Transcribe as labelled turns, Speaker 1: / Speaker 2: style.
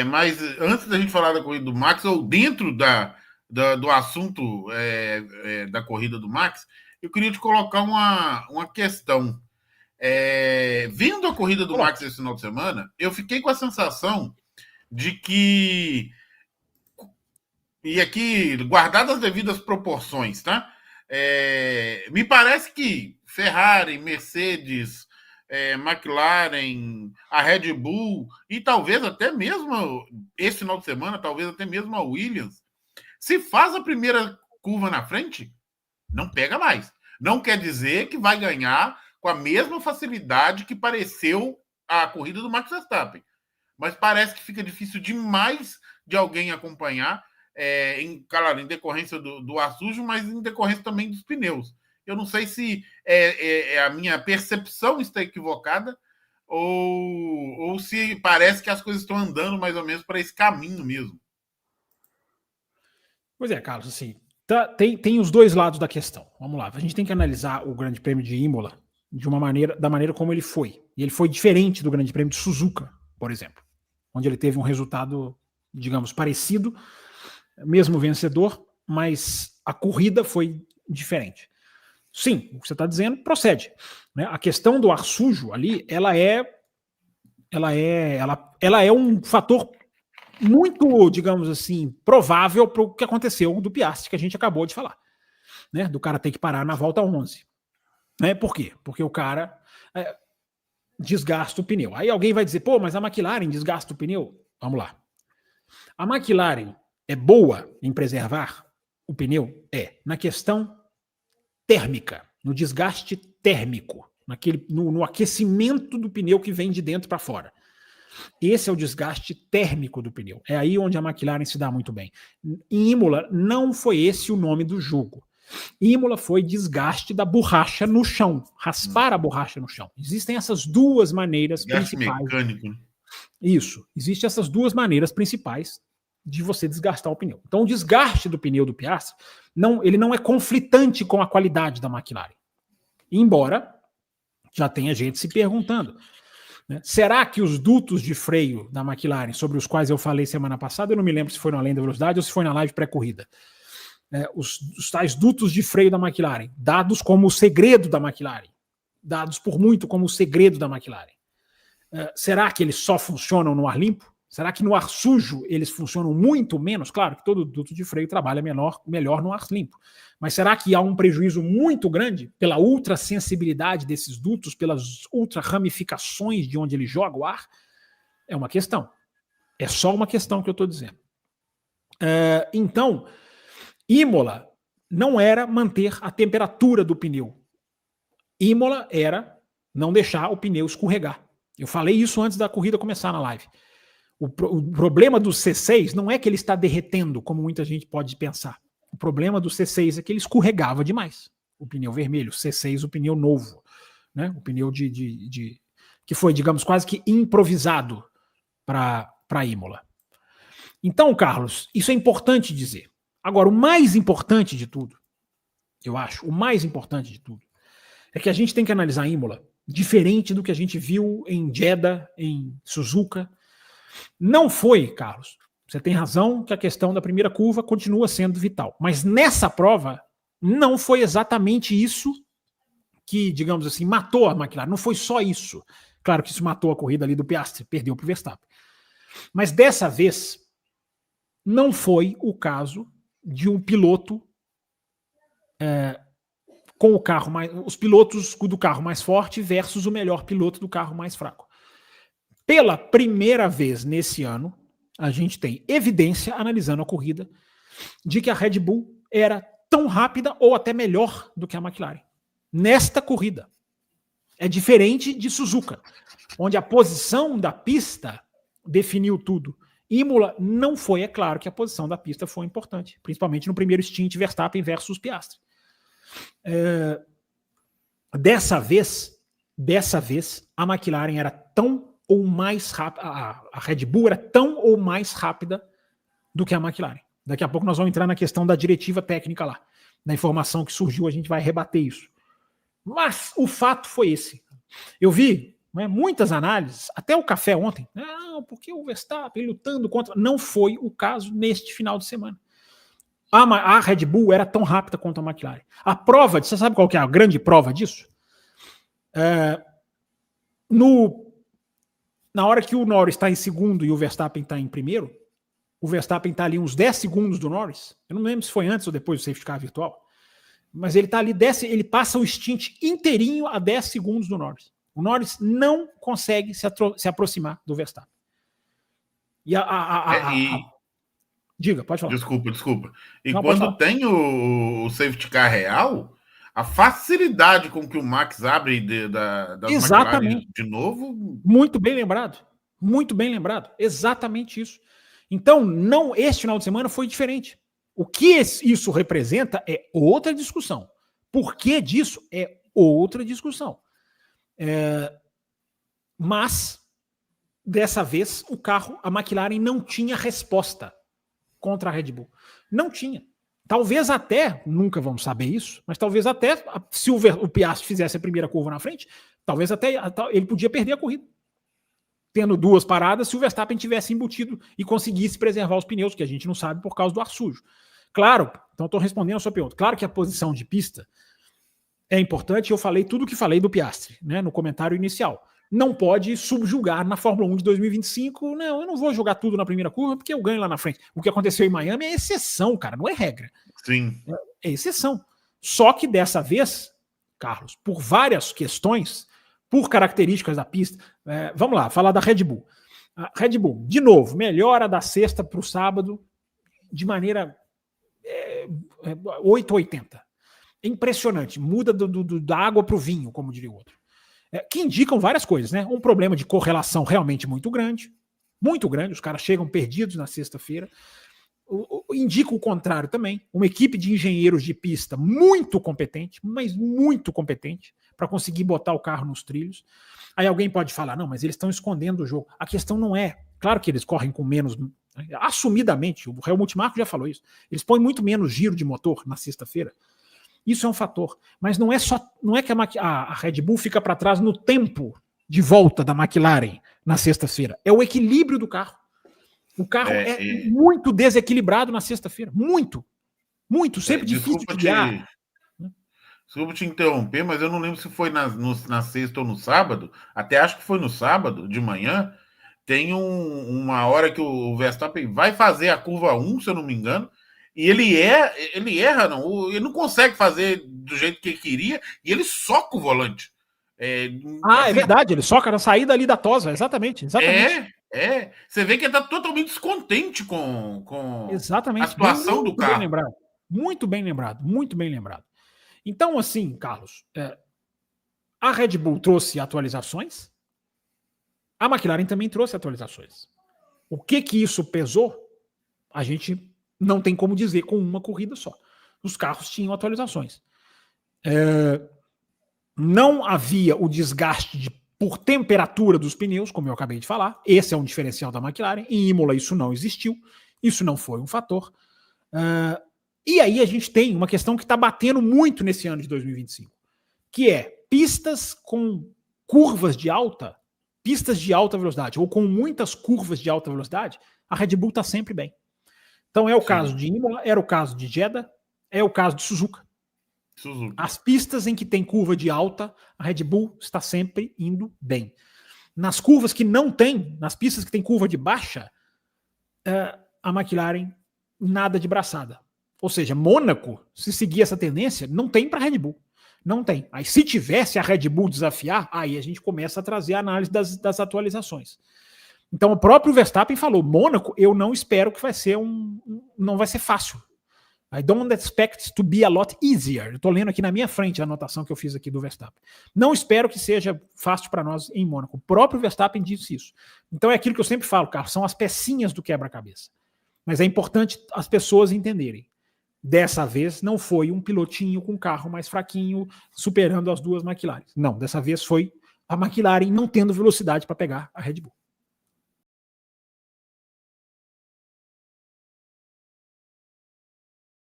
Speaker 1: Mas antes da gente falar da corrida do Max, ou dentro do assunto da corrida do Max, eu queria te colocar uma questão. Vendo a corrida do Max esse final de semana, eu fiquei com a sensação de que, e aqui, guardadas as devidas proporções, tá? Me parece que Ferrari, Mercedes, McLaren, a Red Bull e talvez até mesmo esse final de semana, talvez até mesmo a Williams, se faz a primeira curva na frente, não pega mais. Não quer dizer que vai ganhar com a mesma facilidade que pareceu a corrida do Max Verstappen. Mas parece que fica difícil demais de alguém acompanhar, claro, em decorrência do ar sujo, mas em decorrência também dos pneus. Eu não sei se a minha percepção está equivocada ou se parece que as coisas estão andando mais ou menos para esse caminho mesmo.
Speaker 2: Pois é, Carlos, assim, tem os dois lados da questão. Vamos lá, a gente tem que analisar o Grande Prêmio de Imola da maneira como ele foi. E ele foi diferente do Grande Prêmio de Suzuka, por exemplo, onde ele teve um resultado, digamos, parecido, mesmo vencedor, mas a corrida foi diferente. Sim, o que você está dizendo procede. Né? A questão do ar sujo ali, ela é um fator muito, digamos assim, provável para o que aconteceu do Piastri, que a gente acabou de falar. Né? Do cara ter que parar na volta 11. Né? Por quê? Porque o cara desgasta o pneu. Aí alguém vai dizer, pô, mas a McLaren desgasta o pneu? Vamos lá. A McLaren é boa em preservar o pneu? Na questão térmica, no desgaste térmico, no aquecimento do pneu que vem de dentro para fora. Esse é o desgaste térmico do pneu. É aí onde a McLaren se dá muito bem. Em Imola, não foi esse o nome do jogo. Imola foi desgaste da borracha no chão, raspar a borracha no chão. Existem essas duas maneiras principais.
Speaker 1: Mecânico, né?
Speaker 2: Isso. Existem essas duas maneiras principais de você desgastar o pneu. Então, o desgaste do pneu do Piastri, ele não é conflitante com a qualidade da McLaren. Embora já tenha gente se perguntando, né? Será que os dutos de freio da McLaren, sobre os quais eu falei semana passada, eu não me lembro se foi no Além da Velocidade ou se foi na live pré-corrida, os tais dutos de freio da McLaren, dados como o segredo da McLaren, dados por muito como o segredo da McLaren. Será que eles só funcionam no ar limpo? Será que no ar sujo eles funcionam muito menos? Claro que todo duto de freio trabalha melhor no ar limpo. Mas será que há um prejuízo muito grande pela ultrassensibilidade desses dutos, pelas ultra-ramificações de onde ele joga o ar? É uma questão. É só uma questão que eu estou dizendo. Então, Imola não era manter a temperatura do pneu. Imola era não deixar o pneu escorregar. Eu falei isso antes da corrida começar na live. O problema do C6 não é que ele está derretendo, como muita gente pode pensar. O problema do C6 é que ele escorregava demais. O pneu vermelho, C6, o pneu novo. Né? O pneu que foi, digamos, quase que improvisado para Imola. Então, Carlos, isso é importante dizer. Agora, o mais importante de tudo, eu acho, o mais importante de tudo, é que a gente tem que analisar Imola diferente do que a gente viu em Jeddah, em Suzuka. Não foi, Carlos, você tem razão que a questão da primeira curva continua sendo vital. Mas nessa prova, não foi exatamente isso que, digamos assim, matou a McLaren. Não foi só isso. Claro que isso matou a corrida ali do Piastri, perdeu para o Verstappen. Mas dessa vez, não foi o caso de um piloto com o carro os pilotos do carro mais forte versus o melhor piloto do carro mais fraco. Pela primeira vez nesse ano, a gente tem evidência, analisando a corrida, de que a Red Bull era tão rápida ou até melhor do que a McLaren. Nesta corrida. É diferente de Suzuka, onde a posição da pista definiu tudo. Imola não foi, é claro que a posição da pista foi importante, principalmente no primeiro stint Verstappen versus Piastri. Dessa vez, a McLaren era tão ou mais rápida, a Red Bull era tão ou mais rápida do que a McLaren. Daqui a pouco nós vamos entrar na questão da diretiva técnica lá. Na informação que surgiu, a gente vai rebater isso. Mas o fato foi esse. Eu vi né, muitas análises, até o café ontem, não, porque o Verstappen lutando contra... Não foi o caso neste final de semana. A Red Bull era tão rápida quanto a McLaren. A prova, você sabe qual que é a grande prova disso? Na hora que o Norris está em segundo e o Verstappen está em primeiro, o Verstappen está ali uns 10 segundos do Norris. Eu não lembro se foi antes ou depois do safety car virtual. Mas ele está ali, ele passa o stint inteirinho a 10 segundos do Norris. O Norris não consegue se aproximar do Verstappen. Diga, pode falar.
Speaker 1: Desculpa. E
Speaker 2: não,
Speaker 1: quando tem o safety car real, a facilidade com que o Max abre das
Speaker 2: Exatamente.
Speaker 1: McLaren de novo...
Speaker 2: Muito bem lembrado. Exatamente isso. Então, este final de semana foi diferente. O que isso representa é outra discussão. Por que disso é outra discussão. Mas, dessa vez, a McLaren não tinha resposta contra a Red Bull. Não tinha. Talvez até, nunca vamos saber isso, mas talvez até, se o Piastri fizesse a primeira curva na frente, talvez até ele podia perder a corrida. Tendo 2 paradas, se o Verstappen tivesse embutido e conseguisse preservar os pneus, que a gente não sabe por causa do ar sujo. Claro, então estou respondendo a sua pergunta. Claro que a posição de pista é importante, eu falei tudo o que falei do Piastri, né, no comentário inicial. Não pode subjugar na Fórmula 1 de 2025, não, eu não vou jogar tudo na primeira curva porque eu ganho lá na frente. O que aconteceu em Miami é exceção, cara, não é regra.
Speaker 1: Sim.
Speaker 2: É exceção. Só que dessa vez, Carlos, por várias questões, por características da pista, vamos lá, falar da Red Bull. A Red Bull, de novo, melhora da sexta para o sábado de maneira 880. É impressionante, muda da água para o vinho, como diria o outro. Que indicam várias coisas, né? Um problema de correlação realmente muito grande, os caras chegam perdidos na sexta-feira. Indica o contrário também, uma equipe de engenheiros de pista muito competente, mas muito competente, para conseguir botar o carro nos trilhos. Aí alguém pode falar, não, mas eles estão escondendo o jogo. A questão não é, claro que eles correm com menos, assumidamente, o Helmut Marko já falou isso, eles põem muito menos giro de motor na sexta-feira. Isso é um fator, mas não é que a Red Bull fica para trás no tempo de volta da McLaren na sexta-feira, é o equilíbrio do carro. O carro é muito desequilibrado na sexta-feira, muito, sempre difícil de guiar.
Speaker 1: Desculpa te interromper, mas eu não lembro se foi na sexta ou no sábado, até acho que foi no sábado de manhã, tem uma hora que o Verstappen vai fazer a curva 1, se eu não me engano, e ele erra, não. Ele não consegue fazer do jeito que ele queria e ele soca o volante.
Speaker 2: É verdade, ele soca na saída ali da tosa, exatamente.
Speaker 1: Você vê que ele está totalmente descontente com
Speaker 2: exatamente.
Speaker 1: A situação do carro.
Speaker 2: Muito bem lembrado. Então, assim, Carlos, a Red Bull trouxe atualizações, a McLaren também trouxe atualizações. O que isso pesou, a gente não tem como dizer com uma corrida só. Os carros tinham atualizações. Não havia o desgaste por temperatura dos pneus, como eu acabei de falar. Esse é um diferencial da McLaren. Em Imola isso não existiu. Isso não foi um fator. E aí a gente tem uma questão que está batendo muito nesse ano de 2025, que é pistas com curvas de alta, pistas de alta velocidade, ou com muitas curvas de alta velocidade, a Red Bull está sempre bem. Então é o caso de Imola, era o caso de Jeddah, é o caso de Suzuka. As pistas em que tem curva de alta, a Red Bull está sempre indo bem. Nas curvas que não tem, nas pistas que tem curva de baixa, a McLaren nada de braçada. Ou seja, Mônaco, se seguir essa tendência, não tem para a Red Bull. Não tem. Aí se tivesse a Red Bull desafiar, aí a gente começa a trazer a análise das atualizações. Então o próprio Verstappen falou, Mônaco, eu não espero que vai ser não vai ser fácil. I don't expect it to be a lot easier. Eu estou lendo aqui na minha frente a anotação que eu fiz aqui do Verstappen. Não espero que seja fácil para nós em Mônaco. O próprio Verstappen disse isso. Então é aquilo que eu sempre falo, Carlos, são as pecinhas do quebra-cabeça. Mas é importante as pessoas entenderem. Dessa vez não foi um pilotinho com carro mais fraquinho superando as duas McLaren. Não, dessa vez foi a McLaren não tendo velocidade para pegar a Red Bull.